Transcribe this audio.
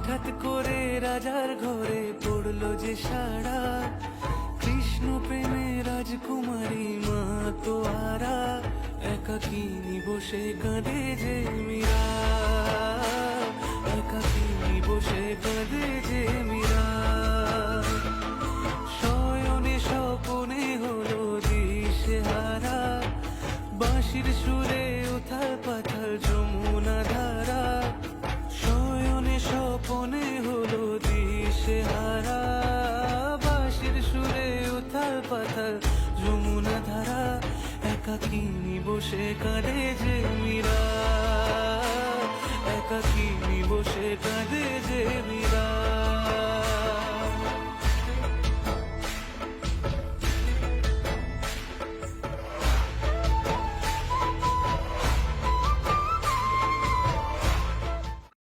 হঠাৎ করে রাজার ঘরে পড়লো যে সারা, কৃষ্ণ প্রেমে রাজকুমারী মা তো আরা, একাকিনী বসে কাঁদে যে মীরা, একাকিনী বসে কাঁদে যে মীরা। শয়নে স্বপনে হলো দিশেহারা, বাঁশির সুরে উথাল পাথাল যমুনা ধারা। শয়নে স্বপনে হলো দিশেহারা, বাঁশির সুরে উথাল পাথাল যমুনা ধারা, একাকিনী বসে কাঁদে যে মীরা, একাকিনী বসে কাঁদে